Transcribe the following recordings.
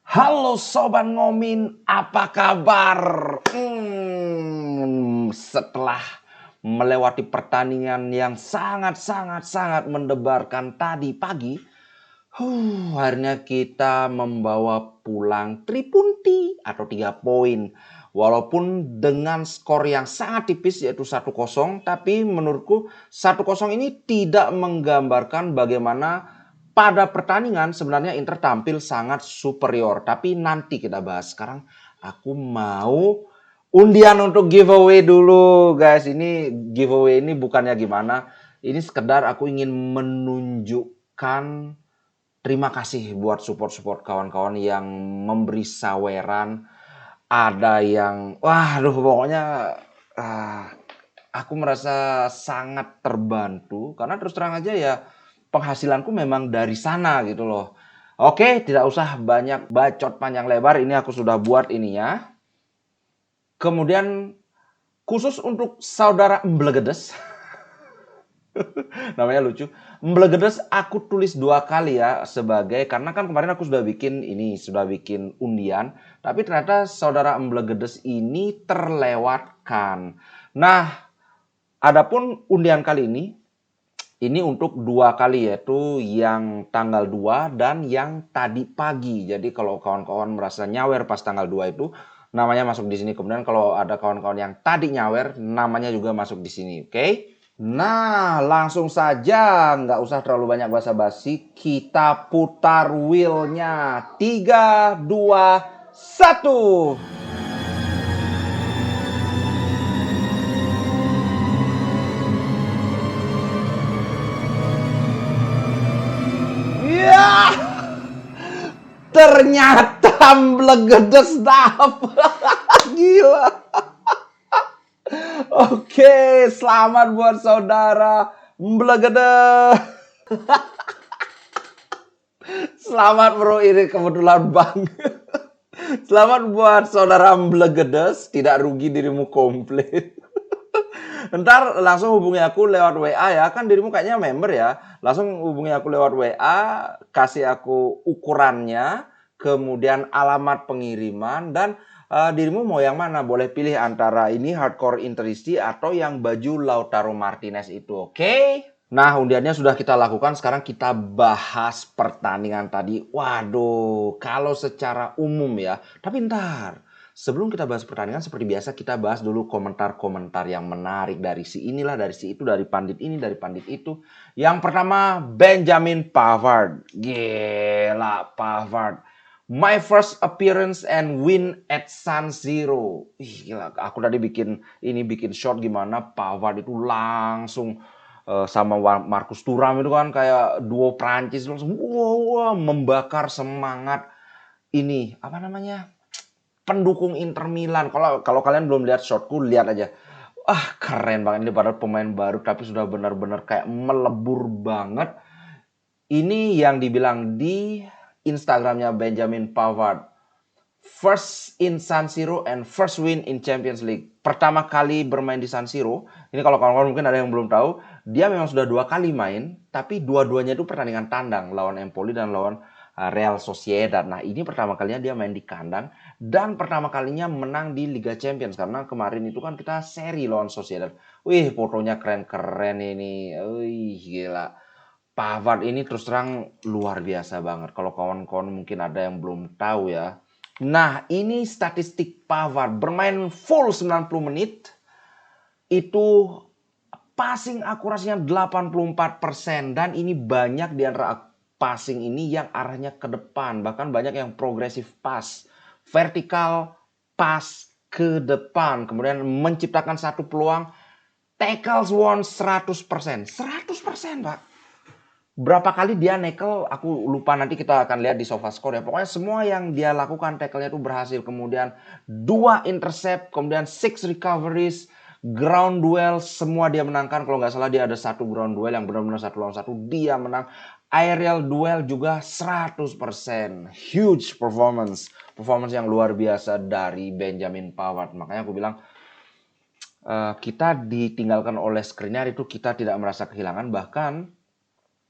Halo Sobat Ngomin, apa kabar? Setelah melewati pertandingan yang sangat mendebarkan tadi pagi, akhirnya kita membawa pulang 3 punti atau 3 poin. Walaupun dengan skor yang sangat tipis yaitu 1-0, tapi menurutku 1-0 ini tidak menggambarkan bagaimana pada pertandingan sebenarnya Inter tampil sangat superior. Tapi nanti kita bahas. Sekarang aku mau undian untuk giveaway dulu guys. Ini giveaway ini bukannya gimana. Ini sekedar aku ingin menunjukkan terima kasih buat support-support kawan-kawan yang memberi saweran. Ada yang, pokoknya aku merasa sangat terbantu. Karena terus terang aja ya, penghasilanku memang dari sana gitu loh. Oke, tidak usah banyak bacot panjang lebar. Ini aku sudah buat ini ya. Kemudian khusus untuk saudara Mblegedes. Namanya lucu. Mblegedes aku tulis 2 kali ya karena kan kemarin aku sudah bikin undian, tapi ternyata saudara Mblegedes ini terlewatkan. Nah, adapun undian kali ini untuk 2 kali yaitu yang tanggal 2 dan yang tadi pagi. Jadi kalau kawan-kawan merasa nyawer pas tanggal 2 itu namanya masuk di sini. Kemudian kalau ada kawan-kawan yang tadi nyawer namanya juga masuk di sini, oke? Nah, langsung saja, nggak usah terlalu banyak basa-basi. Kita putar wheelnya. 3, 2, 1. Ya, ternyata Mblegedes dapet. Gila. Oke, selamat buat saudara Mblegedes. Selamat bro, ini kebetulan banget. Selamat buat saudara Mblegedes, tidak rugi dirimu komplit. Ntar langsung hubungi aku lewat WA ya, kan dirimu kayaknya member ya. Langsung hubungi aku lewat WA, kasih aku ukurannya, kemudian alamat pengiriman, dan dirimu mau yang mana? Boleh pilih antara ini hardcore Interisti atau yang baju Lautaro Martinez itu, oke? Nah, undiannya sudah kita lakukan, sekarang kita bahas pertandingan tadi. Waduh, kalau secara umum ya. Tapi ntar, sebelum kita bahas pertandingan, seperti biasa kita bahas dulu komentar-komentar yang menarik dari si inilah, dari si itu, dari pandit ini, dari pandit itu. Yang pertama, Benjamin Pavard. Gila, Pavard. My first appearance and win at San Siro. Ih, gila, aku tadi bikin shot gimana Pavard itu langsung sama Marcus Thuram itu kan kayak duo Prancis langsung membakar semangat ini apa namanya pendukung Inter Milan. Kalau kalian belum lihat shotku, lihat aja. Keren banget ini, padahal pemain baru tapi sudah benar-benar kayak melebur banget. Ini yang dibilang di Instagramnya Benjamin Pavard. First in San Siro and first win in Champions League. Pertama kali bermain di San Siro. Ini kalau kawan-kawan mungkin ada yang belum tahu, dia memang sudah 2 kali main, tapi dua-duanya itu pertandingan tandang lawan Empoli dan lawan Real Sociedad. Nah, ini pertama kalinya dia main di kandang dan pertama kalinya menang di Liga Champions karena kemarin itu kan kita seri lawan Sociedad. Wih, fotonya keren-keren ini. Wih, gila. Pavard ini terus terang luar biasa banget. Kalau kawan-kawan mungkin ada yang belum tahu ya. Nah, ini statistik Pavard bermain full 90 menit. Itu passing akurasinya 84% dan ini banyak di antara passing ini yang arahnya ke depan, bahkan banyak yang progresif pass, vertikal pass ke depan, kemudian menciptakan satu peluang, tackles won 100%, 100% Pak. Berapa kali dia nekel, aku lupa, nanti kita akan lihat di SofaScore ya. Pokoknya semua yang dia lakukan tackle-nya itu berhasil. Kemudian 2 intercept, kemudian 6 recoveries, ground duel semua dia menangkan. Kalau nggak salah dia ada 1 ground duel yang benar-benar 1 lawan 1 dia menang. Aerial duel juga 100%. Huge performance. Performance yang luar biasa dari Benjamin Pavard. Makanya aku bilang kita ditinggalkan oleh Skriniar itu kita tidak merasa kehilangan. Bahkan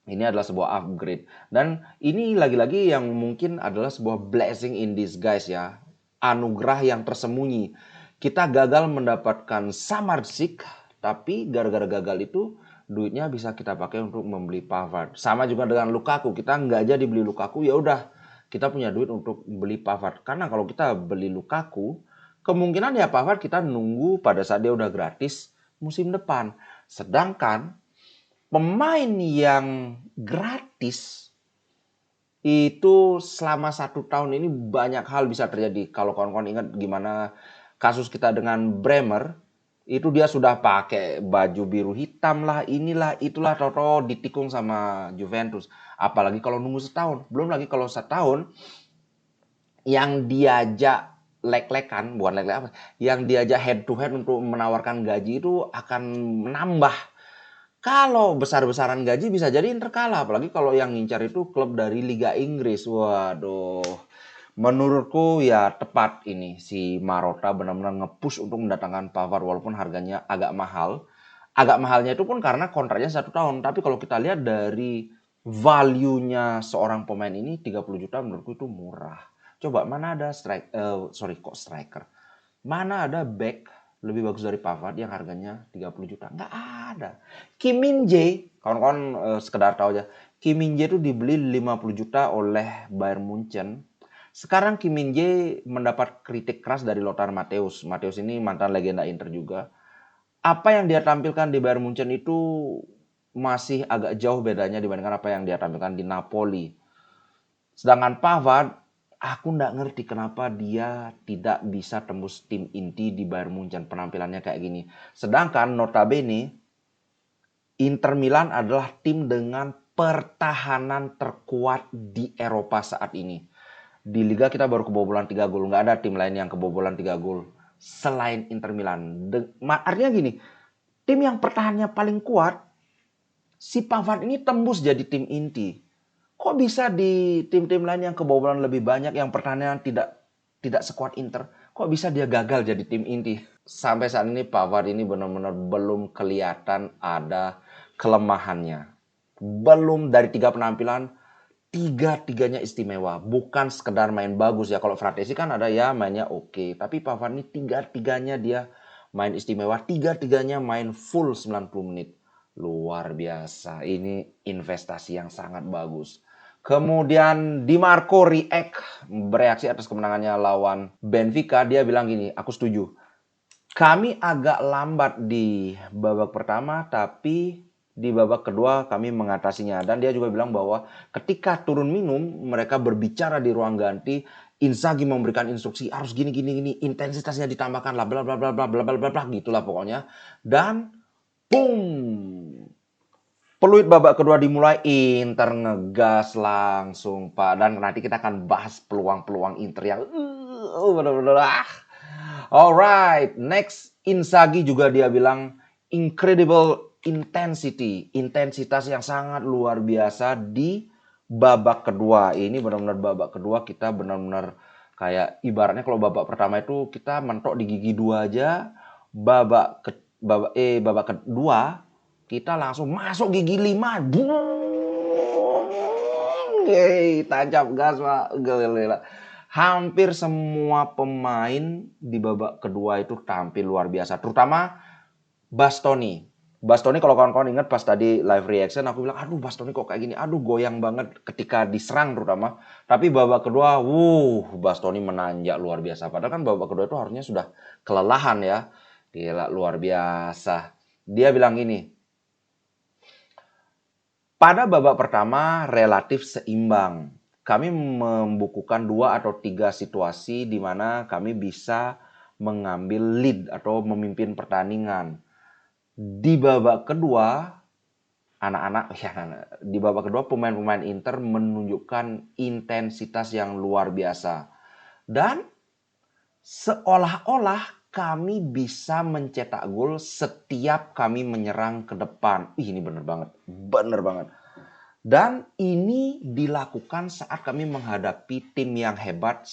Ini adalah sebuah upgrade. Dan ini lagi-lagi yang mungkin adalah sebuah blessing in disguise ya. Anugerah yang tersembunyi. Kita gagal mendapatkan Samarsik, tapi gara-gara gagal itu duitnya bisa kita pakai untuk membeli Pavard. Sama juga dengan Lukaku. Kita nggak jadi beli Lukaku, ya udah kita punya duit untuk beli Pavard. Karena kalau kita beli Lukaku, kemungkinan ya Pavard kita nunggu pada saat dia udah gratis musim depan. Sedangkan pemain yang gratis itu selama 1 tahun ini banyak hal bisa terjadi. Kalau kawan-kawan ingat gimana kasus kita dengan Bremer, itu dia sudah pakai baju biru hitam lah, inilah, itulah, toto ditikung sama Juventus. Apalagi kalau nunggu setahun. Belum lagi kalau setahun yang diajak lek-lekan, bukan lek-lek apa, yang diajak head to head untuk menawarkan gaji itu akan menambah. Kalau besar-besaran gaji bisa jadi Inter kalah. Apalagi kalau yang ngincar itu klub dari Liga Inggris. Waduh. Menurutku ya tepat ini. Si Marotta benar-benar nge-push untuk mendatangkan Pavard. Walaupun harganya agak mahal. Agak mahalnya itu pun karena kontraknya 1 tahun. Tapi kalau kita lihat dari value-nya seorang pemain ini 30 juta menurutku itu murah. Coba mana ada striker. Mana ada back lebih bagus dari Pavard yang harganya 30 juta? Nggak ada. Kim Min-jae, kawan-kawan sekedar tahu aja. Kim Min-jae itu dibeli 50 juta oleh Bayern Munchen. Sekarang Kim Min-jae mendapat kritik keras dari Lothar Matthäus. Matthäus ini mantan legenda Inter juga. Apa yang dia tampilkan di Bayern Munchen itu masih agak jauh bedanya dibandingkan apa yang dia tampilkan di Napoli. Sedangkan Pavard, aku nggak ngerti kenapa dia tidak bisa tembus tim inti di Bayern Munchen. Penampilannya kayak gini. Sedangkan notabene, Inter Milan adalah tim dengan pertahanan terkuat di Eropa saat ini. Di Liga kita baru kebobolan 3 gol. Nggak ada tim lain yang kebobolan 3 gol selain Inter Milan. Artinya gini, tim yang pertahanannya paling kuat, si Pavard ini tembus jadi tim inti. Kok bisa di tim-tim lain yang kebobolan lebih banyak, yang pertahanan tidak sekuat Inter, kok bisa dia gagal jadi tim inti? Sampai saat ini Pavard ini benar-benar belum kelihatan ada kelemahannya. Belum dari 3 penampilan, tiga-tiganya istimewa. Bukan sekedar main bagus ya. Kalau Fratesi kan ada ya mainnya oke. Tapi Pavard ini tiga-tiganya dia main istimewa. Tiga-tiganya main full 90 menit. Luar biasa. Ini investasi yang sangat bagus. Kemudian Di Marco bereaksi atas kemenangannya lawan Benfica. Dia bilang gini, aku setuju. Kami agak lambat di babak pertama, tapi di babak kedua kami mengatasinya. Dan dia juga bilang bahwa ketika turun minum, mereka berbicara di ruang ganti. Inzaghi memberikan instruksi harus gini, intensitasnya ditambahkan lah, bla bla bla bla bla bla bla, gitulah pokoknya. Dan boom, peluit babak kedua dimulai, Inter ngegas langsung, Pak. Dan nanti kita akan bahas peluang-peluang Inter yang bener-bener Alright, next Inzaghi juga dia bilang incredible intensity, intensitas yang sangat luar biasa di babak kedua. Ini benar-benar babak kedua kita benar-benar kayak ibaratnya kalau babak pertama itu kita mentok di gigi 2 aja, babak kedua kita langsung masuk gigi 5. Tancap gas, Pak. Gila. Hampir semua pemain di babak kedua itu tampil luar biasa. Terutama Bastoni. Bastoni kalau kawan-kawan ingat pas tadi live reaction aku bilang, aduh Bastoni kok kayak gini. Aduh goyang banget ketika diserang terutama. Tapi babak kedua, Bastoni menanjak luar biasa. Padahal kan babak kedua itu harusnya sudah kelelahan ya. Gila luar biasa. Dia bilang gini, pada babak pertama relatif seimbang. Kami membukukan 2 atau 3 situasi di mana kami bisa mengambil lead atau memimpin pertandingan. Di babak kedua, di babak kedua pemain-pemain Inter menunjukkan intensitas yang luar biasa. Dan seolah-olah kami bisa mencetak gol setiap kami menyerang ke depan. Ini bener banget, bener banget. Dan ini dilakukan saat kami menghadapi tim yang hebat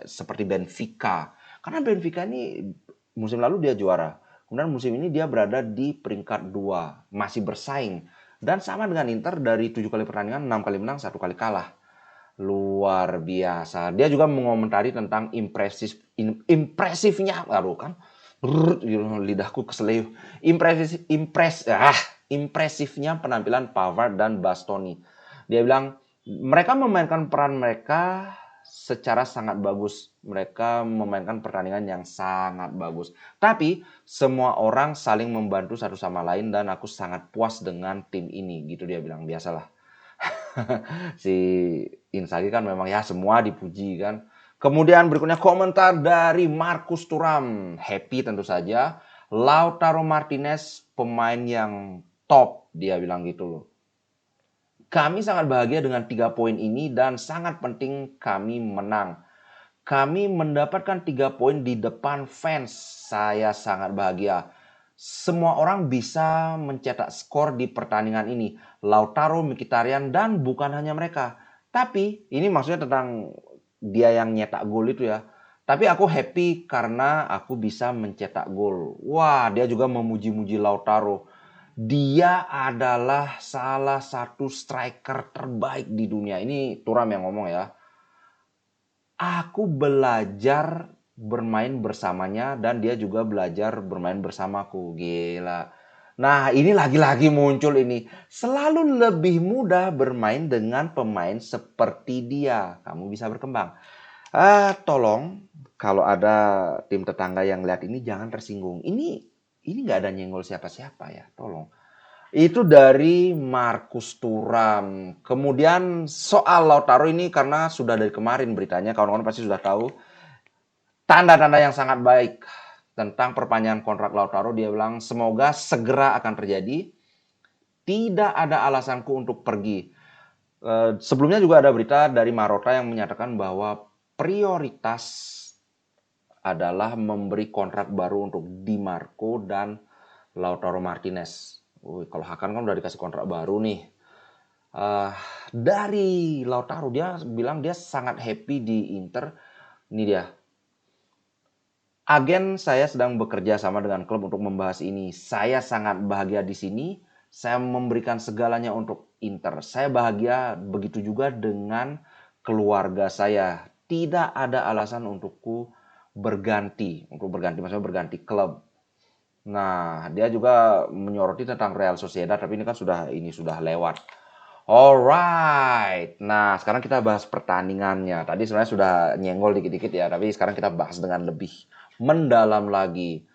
seperti Benfica. Karena Benfica ini musim lalu dia juara. Kemudian musim ini dia berada di peringkat 2. Masih bersaing Dan sama dengan Inter, dari 7 kali pertandingan, 6 kali menang, 1 kali kalah. Luar biasa. Dia juga mengomentari tentang impresifnya, aduh kan, lidahku keseleo. Impresifnya penampilan Pavard dan Bastoni. Dia bilang mereka memainkan peran mereka secara sangat bagus. Mereka memainkan pertandingan yang sangat bagus. Tapi semua orang saling membantu satu sama lain dan aku sangat puas dengan tim ini. Gitu dia bilang, biasalah. Si Inzaghi kan memang ya semua dipuji kan. Kemudian berikutnya komentar dari Marcus Thuram. Happy tentu saja. Lautaro Martinez pemain yang top, dia bilang gitu loh. Kami sangat bahagia dengan 3 poin ini dan sangat penting kami menang. Kami mendapatkan 3 poin di depan fans. Saya sangat bahagia. Semua orang bisa mencetak skor di pertandingan ini. Lautaro, Mkhitaryan, dan bukan hanya mereka. Tapi ini maksudnya tentang dia yang nyetak gol itu ya. Tapi aku happy karena aku bisa mencetak gol. Wah, dia juga memuji-muji Lautaro. Dia adalah salah satu striker terbaik di dunia. Ini Thuram yang ngomong ya. Aku belajar bermain bersamanya dan dia juga belajar bermain bersamaku. Gila. Nah, ini lagi-lagi muncul ini. Selalu lebih mudah bermain dengan pemain seperti dia. Kamu bisa berkembang. Tolong kalau ada tim tetangga yang lihat ini jangan tersinggung. Ini nggak ada nyenggol siapa-siapa ya, tolong. Itu dari Marcus Thuram. Kemudian soal Lautaro ini karena sudah dari kemarin beritanya, kawan-kawan pasti sudah tahu. Tanda-tanda yang sangat baik tentang perpanjangan kontrak Lautaro. Dia bilang semoga segera akan terjadi. Tidak ada alasanku untuk pergi. Sebelumnya juga ada berita dari Marotta yang menyatakan bahwa prioritas adalah memberi kontrak baru untuk Di Marco dan Lautaro Martinez. Kalau Hakan kan udah dikasih kontrak baru nih. Dari Lautaro dia bilang dia sangat happy di Inter. Ini dia. Agen saya sedang bekerja sama dengan klub untuk membahas ini. Saya sangat bahagia di sini. Saya memberikan segalanya untuk Inter. Saya bahagia begitu juga dengan keluarga saya. Tidak ada alasan untukku berganti. Untuk berganti maksudnya berganti klub. Nah, dia juga menyoroti tentang Real Sociedad, tapi ini kan sudah lewat. Alright. Nah, sekarang kita bahas pertandingannya. Tadi sebenarnya sudah nyenggol dikit-dikit ya, tapi sekarang kita bahas dengan lebih mendalam lagi.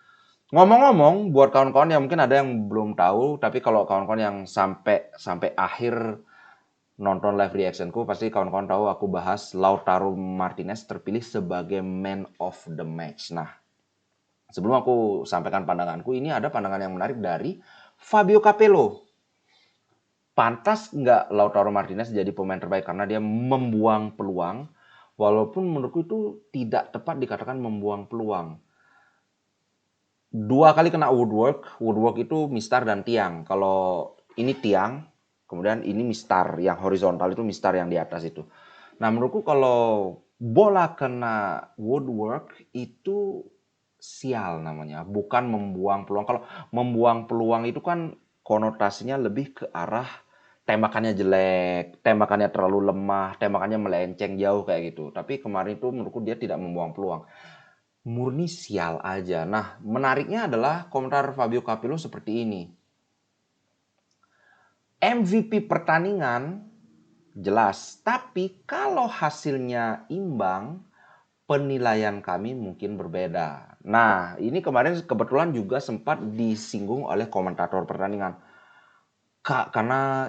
Ngomong-ngomong, buat kawan-kawan yang mungkin ada yang belum tahu, tapi kalau kawan-kawan yang sampai akhir nonton live reactionku, pasti kawan-kawan tahu aku bahas Lautaro Martinez terpilih sebagai man of the match. Nah, sebelum aku sampaikan pandanganku, ini ada pandangan yang menarik dari Fabio Capello. Pantas nggak Lautaro Martinez jadi pemain terbaik karena dia membuang peluang. Walaupun menurutku itu tidak tepat dikatakan membuang peluang. 2 kali kena woodwork. Woodwork itu mistar dan tiang. Kalau ini tiang, kemudian ini mistar. Yang horizontal itu mistar yang di atas itu. Nah menurutku kalau bola kena woodwork itu sial namanya, bukan membuang peluang. Kalau membuang peluang itu kan konotasinya lebih ke arah tembakannya jelek, tembakannya terlalu lemah, tembakannya melenceng jauh kayak gitu. Tapi kemarin itu menurutku dia tidak membuang peluang. Murni sial aja. Nah, menariknya adalah komentar Fabio Capello seperti ini. MVP pertandingan jelas, tapi kalau hasilnya imbang, penilaian kami mungkin berbeda. Nah, ini kemarin kebetulan juga sempat disinggung oleh komentator pertandingan. Karena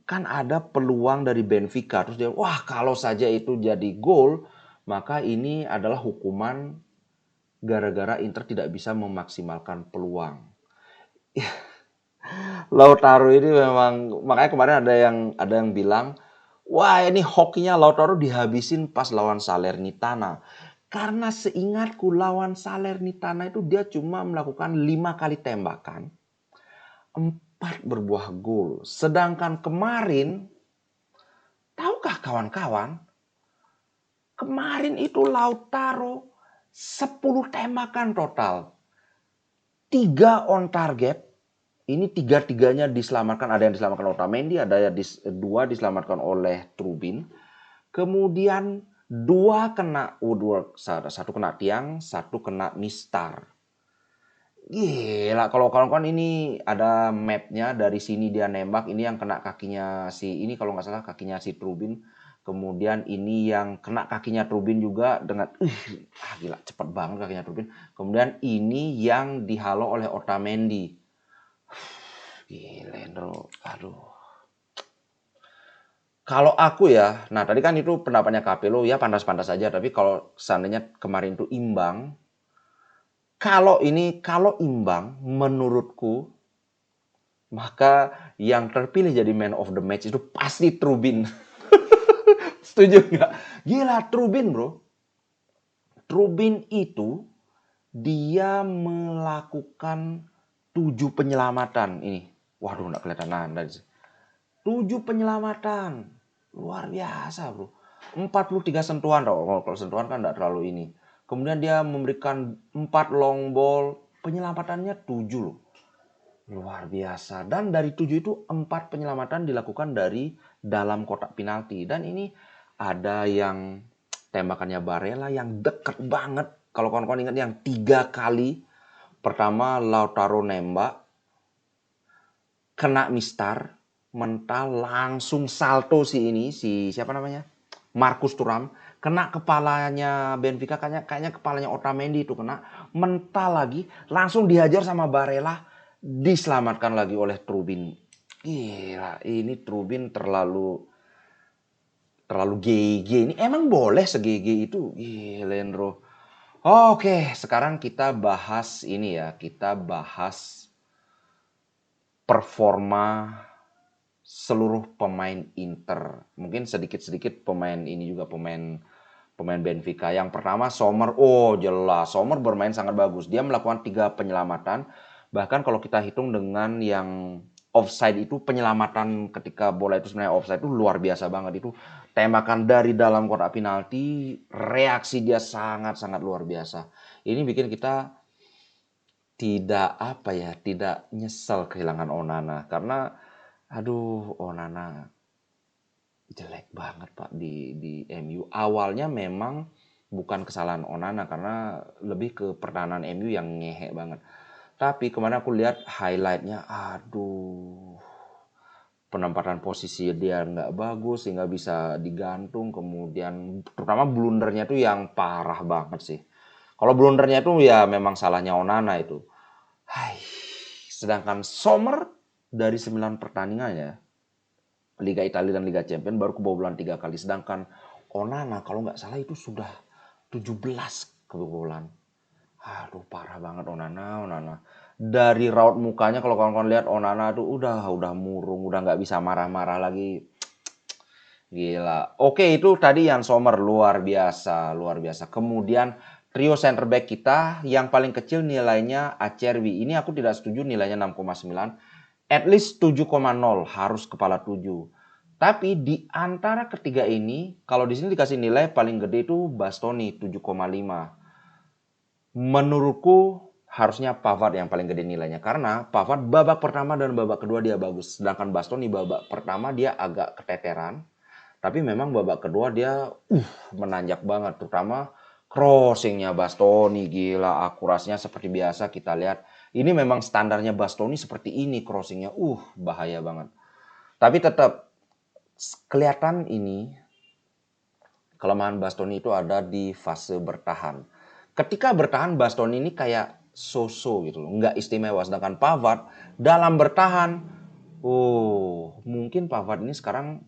kan ada peluang dari Benfica. Terus dia, wah kalau saja itu jadi gol, maka ini adalah hukuman gara-gara Inter tidak bisa memaksimalkan peluang. Lautaro ini memang, makanya kemarin ada yang bilang, wah ini hokinya Lautaro dihabisin pas lawan Salernitana. Karena seingatku lawan Salernitana itu dia cuma melakukan 5 kali tembakan, 4 berbuah gol. Sedangkan kemarin, tahukah kawan-kawan, kemarin itu Lautaro 10 tembakan total. 3 on target, Ini tiga-tiganya diselamatkan. Ada yang diselamatkan oleh Otamendi, ada yang dua diselamatkan oleh Trubin. Kemudian dua kena woodwork, satu kena tiang, satu kena mistar. Gila, kalau kawan-kawan ini ada mapnya, dari sini dia nembak, ini yang kena kakinya ini kalau nggak salah kakinya si Trubin. Kemudian ini yang kena kakinya Trubin juga dengan gila cepet banget kakinya Trubin. Kemudian ini yang dihalau oleh Otamendi. Gila, bro. Aduh. Kalau aku ya, nah tadi kan itu pendapatnya Capello ya pantas-pantas saja, tapi kalau seandainya kemarin itu imbang, kalau imbang menurutku, maka yang terpilih jadi man of the match itu pasti Trubin. Setuju nggak? Gila, Trubin bro. Trubin itu dia melakukan 7 penyelamatan ini. Waduh, nggak kelihatan anda. 7 penyelamatan. Luar biasa bro. 43 sentuhan. Kalau sentuhan kan nggak terlalu ini. Kemudian dia memberikan 4 long ball. Penyelamatannya 7 loh. Luar biasa. Dan dari 7 itu 4 penyelamatan dilakukan dari dalam kotak penalti. Dan ini ada yang tembakannya Barella yang deket banget. Kalau kawan-kawan ingat yang 3 kali. Pertama Lautaro nembak. Kena mistar. Mental langsung salto si siapa namanya? Marcus Thuram. Kena kepalanya Benfica. Kayaknya kepalanya Otamendi itu kena. Mental lagi. Langsung dihajar sama Barella. Diselamatkan lagi oleh Trubin. Gila, ini Trubin terlalu GG. Ini emang boleh se-GG itu? Gila, Lendro. Oke, sekarang kita bahas ini ya. Kita bahas performa seluruh pemain Inter. Mungkin sedikit-sedikit pemain ini juga pemain Benfica. Yang pertama Sommer. Oh, jelas. Sommer bermain sangat bagus. Dia melakukan 3 penyelamatan. Bahkan kalau kita hitung dengan yang offside itu, penyelamatan ketika bola itu sebenarnya offside itu luar biasa banget. Itu tembakan dari dalam kotak penalti, reaksi dia sangat-sangat luar biasa. Ini bikin kita tidak nyesel kehilangan Onana. Karena aduh, Onana jelek banget Pak di MU. Awalnya memang bukan kesalahan Onana karena lebih ke pertahanan MU yang ngehe banget. Tapi kemarin aku lihat highlightnya, aduh, penempatan posisi dia nggak bagus sehingga bisa digantung. Kemudian terutama blundernya tuh yang parah banget sih. Kalau blundernya itu ya memang salahnya Onana itu. Hai. Sedangkan Sommer dari 9 pertandingannya Liga Italia dan Liga Champions baru kebobolan 3 kali. Sedangkan Onana kalau nggak salah itu sudah 17 kebobolan. Aduh, parah banget Onana. Dari raut mukanya kalau kawan-kawan lihat Onana tuh udah murung, udah nggak bisa marah-marah lagi. Gila. Oke, itu tadi yang Sommer luar biasa. Kemudian trio center back kita yang paling kecil nilainya Acerbi. Ini aku tidak setuju nilainya 6,9. At least 7,0 harus kepala 7. Tapi di antara ketiga ini, kalau di sini dikasih nilai paling gede itu Bastoni 7,5. Menurutku harusnya Pavard yang paling gede nilainya. Karena Pavard babak pertama dan babak kedua dia bagus. Sedangkan Bastoni babak pertama dia agak keteteran. Tapi memang babak kedua dia menanjak banget. Terutama crossingnya Bastoni. Gila, akurasinya seperti biasa kita lihat. Ini memang standarnya Bastoni seperti ini crossingnya. Bahaya banget. Tapi tetap kelihatan ini kelemahan Bastoni itu ada di fase bertahan. Ketika bertahan Bastoni ini kayak so-so gitu loh, nggak istimewa. Sedangkan Pavard dalam bertahan, mungkin Pavard ini sekarang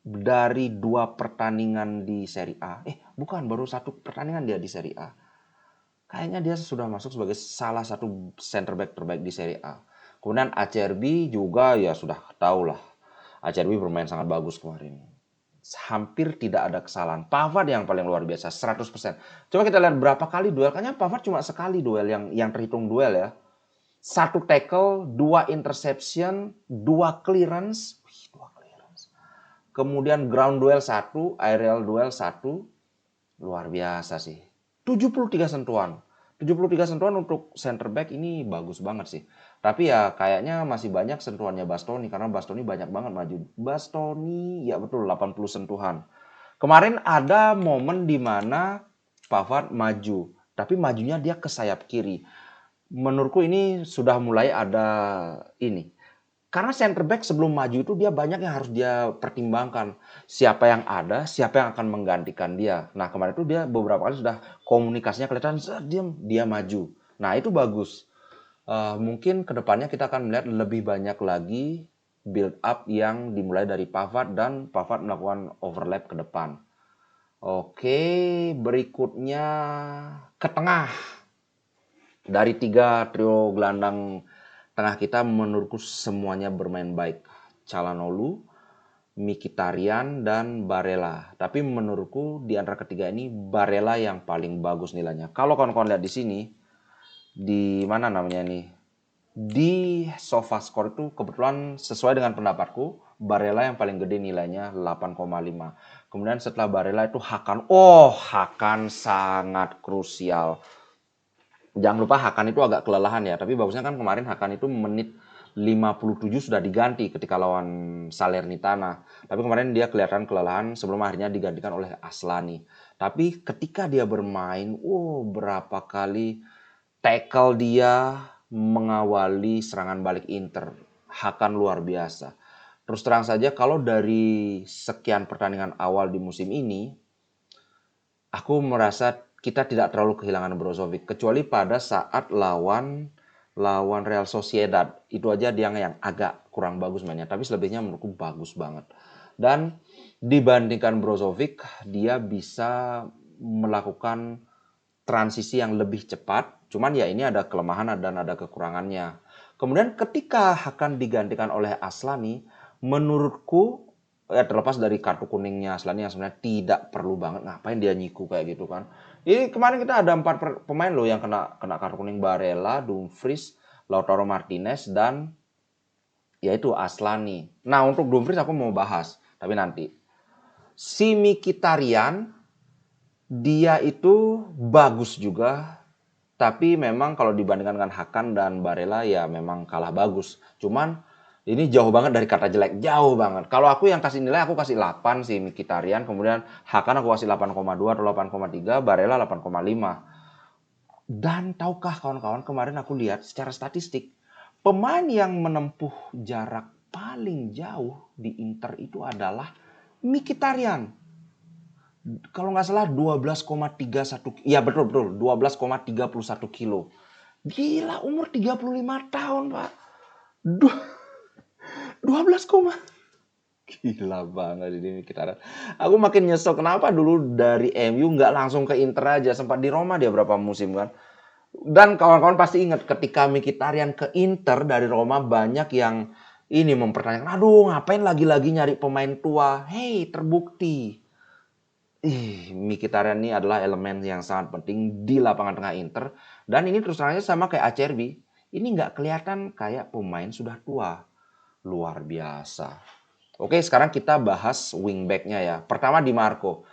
dari 2 pertandingan di Serie A, bukan, baru 1 pertandingan dia di Serie A. Kayaknya dia sudah masuk sebagai salah satu center back terbaik di Serie A. Kemudian Acerbi juga ya sudah tahu lah. Acerbi bermain sangat bagus kemarin. Hampir tidak ada kesalahan. Pavard yang paling luar biasa, 100%. Coba kita lihat berapa kali duel. Kayaknya Pavard cuma sekali duel yang terhitung duel ya. 1 tackle, 2 interception, 2 clearance. Kemudian ground duel 1, aerial duel 1. Luar biasa sih. 73 sentuhan. 73 sentuhan untuk center back ini bagus banget sih. Tapi ya kayaknya masih banyak sentuhannya Bastoni karena Bastoni banyak banget maju. Bastoni ya betul 80 sentuhan. Kemarin ada momen di mana Pavard maju, tapi majunya dia ke sayap kiri. Menurutku ini sudah mulai ada ini. Karena center back sebelum maju itu dia banyak yang harus dia pertimbangkan. Siapa yang ada, siapa yang akan menggantikan dia. Nah kemarin itu dia beberapa kali sudah komunikasinya kelihatan, dia maju. Nah itu bagus. Mungkin kedepannya kita akan melihat lebih banyak lagi build up yang dimulai dari Pavard dan Pavard melakukan overlap ke depan. Oke, berikutnya ke tengah. Dari 3 trio gelandang tengah kita menurutku semuanya bermain baik. Calhanoglu, Mkhitaryan, dan Barella. Tapi menurutku di antara ketiga ini Barella yang paling bagus nilainya. Kalau kawan-kawan lihat di sini, di mana namanya nih? Di SofaScore itu kebetulan sesuai dengan pendapatku, Barella yang paling gede nilainya 8,5. Kemudian setelah Barella itu Hakan. Oh, Hakan sangat krusial. Jangan lupa Hakan itu agak kelelahan ya, tapi bagusnya kan kemarin Hakan itu menit 57 sudah diganti ketika lawan Salernitana. Tapi kemarin dia kelihatan kelelahan sebelum akhirnya digantikan oleh Aslani. Tapi ketika dia bermain, berapa kali tackle dia mengawali serangan balik Inter. Hakan luar biasa. Terus terang saja kalau dari sekian pertandingan awal di musim ini, aku merasa kita tidak terlalu kehilangan Brozovic kecuali pada saat lawan Real Sociedad. Itu aja dia yang agak kurang bagus mainnya, tapi selebihnya menurutku bagus banget. Dan dibandingkan Brozovic, dia bisa melakukan transisi yang lebih cepat. Cuman ya ini ada kelemahan dan ada kekurangannya. Kemudian ketika akan digantikan oleh Aslani, menurutku ya terlepas dari kartu kuningnya Aslani yang sebenarnya tidak perlu banget, ngapain dia nyiku kayak gitu kan. Ini kemarin kita ada 4 pemain loh yang kena kartu kuning: Barella, Dumfries, Lautaro Martinez, dan yaitu Aslani. Nah untuk Dumfries aku mau bahas, tapi nanti. Si Mkhitaryan, dia itu bagus juga, tapi memang kalau dibandingkan dengan Hakan dan Barella ya memang kalah bagus. Cuman ini jauh banget dari kata jelek, jauh banget. Kalau aku yang kasih nilai, aku kasih 8 sih Mkhitaryan, kemudian Hakan aku kasih 8,2 atau 8,3, Barella 8,5. Dan tahukah kawan-kawan, kemarin aku lihat secara statistik, pemain yang menempuh jarak paling jauh di Inter itu adalah Mkhitaryan. Kalau nggak salah 12,31, ya betul 12,31 kilo. Gila, umur 35 tahun, Pak. 12, gila banget ini kita. Aku makin nyesel kenapa dulu dari MU nggak langsung ke Inter aja. Sempat di Roma dia berapa musim kan. Dan kawan-kawan pasti ingat ketika Mkhitaryan ke Inter dari Roma, banyak yang ini mempertanyakan, aduh ngapain lagi-lagi nyari pemain tua. Hey, terbukti Mkhitaryan ini adalah elemen yang sangat penting di lapangan tengah Inter. Dan ini terus terang sama kayak Acerbi. Ini nggak kelihatan kayak pemain sudah tua. Luar biasa. Oke, sekarang kita bahas wingback-nya ya. Pertama Di Marco.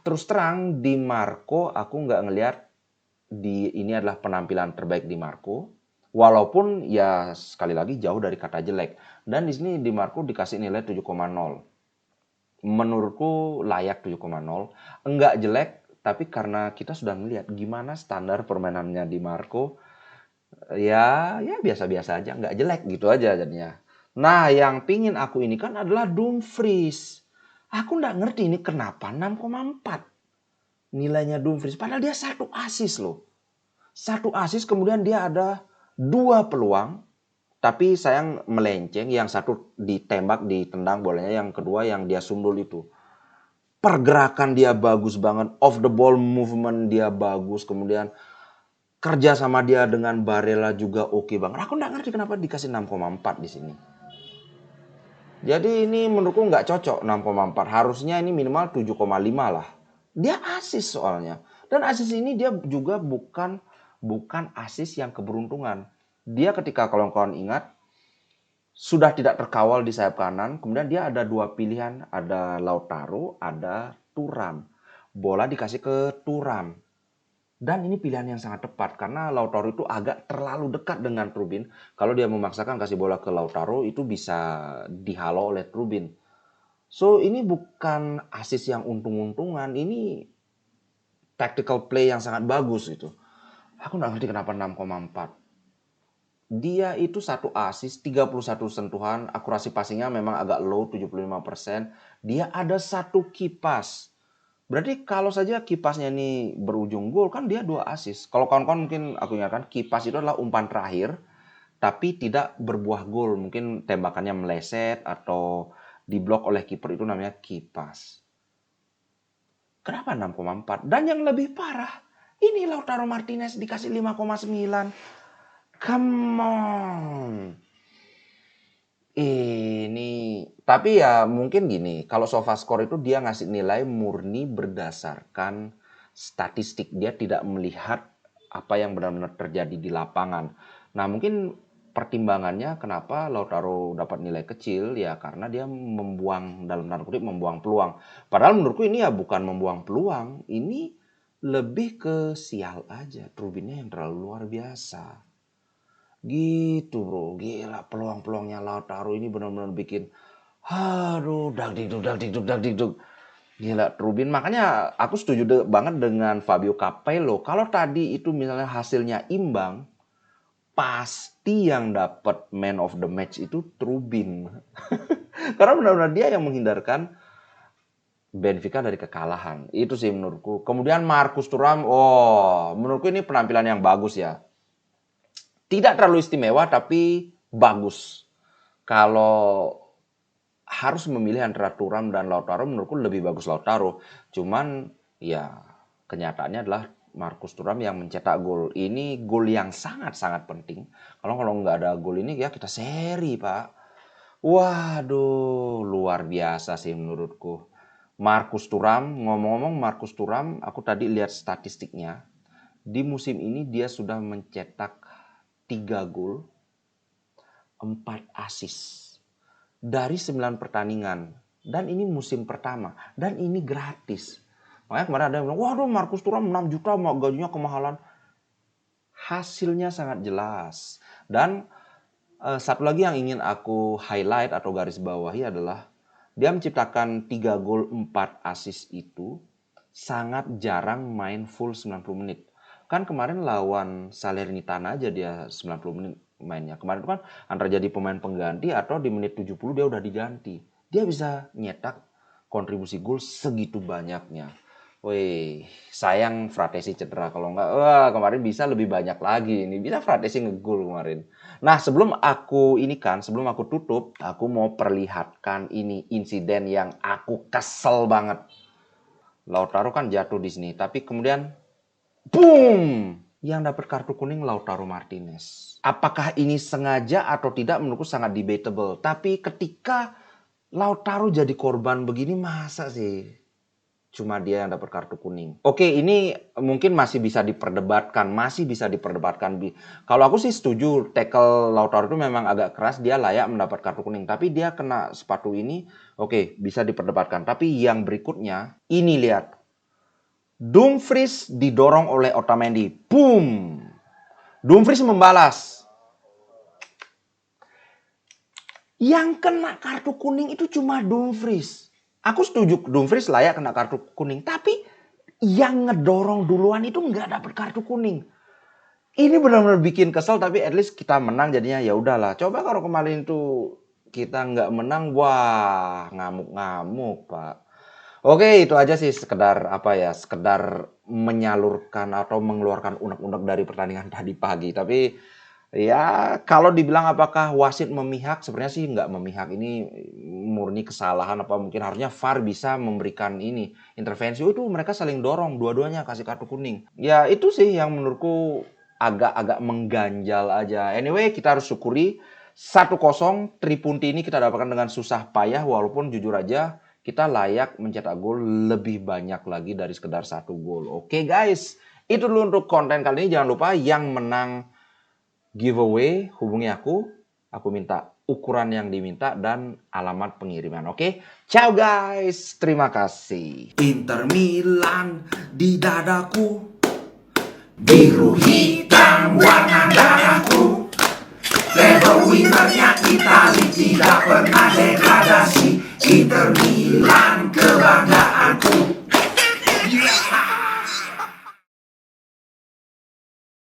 Terus terang Di Marco aku nggak ngelihat ini adalah penampilan terbaik Di Marco. Walaupun ya sekali lagi jauh dari kata jelek. Dan di sini Di Marco dikasih nilai 7,0. Menurutku layak 7,0. Enggak jelek, tapi karena kita sudah melihat gimana standar permainannya Di Marco, ya biasa-biasa aja, enggak jelek gitu aja jadinya. Nah, yang pingin aku ini kan adalah Dumfries. Aku enggak ngerti ini kenapa 6,4 nilainya Dumfries. Padahal dia 1 assist loh. 1 assist, kemudian dia ada 2 peluang. Tapi sayang melenceng, yang satu ditembak, ditendang bolanya, yang kedua yang dia sundul itu. Pergerakan dia bagus banget, off the ball movement dia bagus, kemudian kerja sama dia dengan Barella juga oke banget. Aku nggak ngerti kenapa dikasih 6,4 di sini. Jadi ini menurutku nggak cocok 6,4. Harusnya ini minimal 7,5 lah. Dia assist soalnya. Dan assist ini dia juga bukan assist yang keberuntungan. Dia ketika kalau kawan ingat sudah tidak terkawal di sayap kanan, kemudian dia ada 2 pilihan, ada Lautaro, ada Thuram. Bola dikasih ke Thuram. Dan ini pilihan yang sangat tepat karena Lautaro itu agak terlalu dekat dengan Trubin. Kalau dia memaksakan kasih bola ke Lautaro itu bisa dihalau oleh Trubin. So ini bukan assist yang untung-untungan, ini tactical play yang sangat bagus gitu. Aku nggak ngerti kenapa 6,4. Dia itu satu assist, 31 sentuhan, akurasi passingnya memang agak low, 75%. Dia ada satu kipas. Berarti kalau saja kipasnya ini berujung gol, kan dia 2 assist. Kalau kawan-kawan mungkin aku ingatkan, kipas itu adalah umpan terakhir, tapi tidak berbuah gol. Mungkin tembakannya meleset atau diblok oleh kiper, itu namanya kipas. Kenapa 6,4? Dan yang lebih parah, ini Lautaro Martinez dikasih 5,9. Come on. Ini, tapi ya mungkin gini, kalau SofaScore itu dia ngasih nilai murni berdasarkan statistik. Dia tidak melihat apa yang benar-benar terjadi di lapangan. Nah, mungkin pertimbangannya kenapa Lautaro dapat nilai kecil, ya karena dia membuang, dalam tanda kutip, membuang peluang. Padahal menurutku ini ya bukan membuang peluang, ini lebih ke sial aja. Trubinnya yang terlalu luar biasa. Gitu bro, gila peluang-peluangnya Lautaro ini benar-benar bikin, aduh, dag dikduk. Gila Trubin, makanya aku setuju banget dengan Fabio Capello. Kalau tadi itu misalnya hasilnya imbang, pasti yang dapat man of the match itu Trubin. Karena benar-benar dia yang menghindarkan Benfica dari kekalahan. Itu sih menurutku. Kemudian Marcus Thuram, oh menurutku ini penampilan yang bagus ya. Tidak terlalu istimewa tapi bagus. Kalau harus memilih antara Thuram dan Lautaro, menurutku lebih bagus Lautaro. Cuman ya kenyataannya adalah Marcus Thuram yang mencetak gol. Ini gol yang sangat-sangat penting. Kalau nggak ada gol ini ya kita seri, Pak. Waduh, luar biasa sih menurutku. Marcus Thuram, ngomong-ngomong Marcus Thuram, aku tadi lihat statistiknya. Di musim ini dia sudah mencetak 3 gol, 4 assist dari 9 pertandingan. Dan ini musim pertama. Dan ini gratis. Makanya kemarin ada yang bilang, waduh Marcus Thuram 6 juta, gajinya kemahalan. Hasilnya sangat jelas. Dan satu lagi yang ingin aku highlight atau garis bawahi adalah dia menciptakan 3 gol 4 assist itu sangat jarang main full 90 menit. Kan kemarin lawan Salernitana aja dia 90 menit mainnya. Kemarin itu kan antara jadi pemain pengganti atau di menit 70 dia udah diganti. Dia bisa nyetak kontribusi gol segitu banyaknya. Wih, sayang Fratesi cedera. Kalau enggak, wah kemarin bisa lebih banyak lagi. Ini bisa Fratesi ngegol kemarin. Nah, sebelum aku tutup, aku mau perlihatkan ini insiden yang aku kesel banget. Lautaro kan jatuh di sini, tapi kemudian boom! Yang dapat kartu kuning Lautaro Martinez. Apakah ini sengaja atau tidak menurutku sangat debatable. Tapi ketika Lautaro jadi korban begini, masa sih cuma dia yang dapat kartu kuning? Oke, ini mungkin masih bisa diperdebatkan. Kalau aku sih setuju, tackle Lautaro itu memang agak keras, dia layak mendapat kartu kuning. Tapi dia kena sepatu ini, oke, bisa diperdebatkan. Tapi yang berikutnya, ini lihat. Dumfries didorong oleh Otamendi. Boom! Dumfries membalas. Yang kena kartu kuning itu cuma Dumfries. Aku setuju Dumfries layak kena kartu kuning. Tapi yang ngedorong duluan itu nggak dapat kartu kuning. Ini benar-benar bikin kesel, tapi at least kita menang jadinya ya udahlah. Coba kalau kemarin itu kita nggak menang, wah ngamuk-ngamuk, Pak. Oke, itu aja sih sekedar sekedar menyalurkan atau mengeluarkan unek-unek dari pertandingan tadi pagi. Tapi ya kalau dibilang apakah wasit memihak, sebenarnya sih nggak memihak. Ini murni kesalahan, apa mungkin harusnya VAR bisa memberikan ini intervensi. Itu mereka saling dorong, dua-duanya kasih kartu kuning. Ya itu sih yang menurutku agak-agak mengganjal aja. Anyway, kita harus syukuri 1-0 Tripunti ini kita dapatkan dengan susah payah, walaupun jujur aja kita layak mencetak gol lebih banyak lagi dari sekedar 1 gol. Oke guys, itu dulu untuk konten kali ini. Jangan lupa yang menang giveaway hubungi aku. Aku minta ukuran yang diminta dan alamat pengiriman. Oke, ciao guys. Terima kasih. Inter Milan di dadaku. Biru hitam warna darahku, label winnernya Itali, tidak pernah degradasi. Inter Milan kebanggaanku.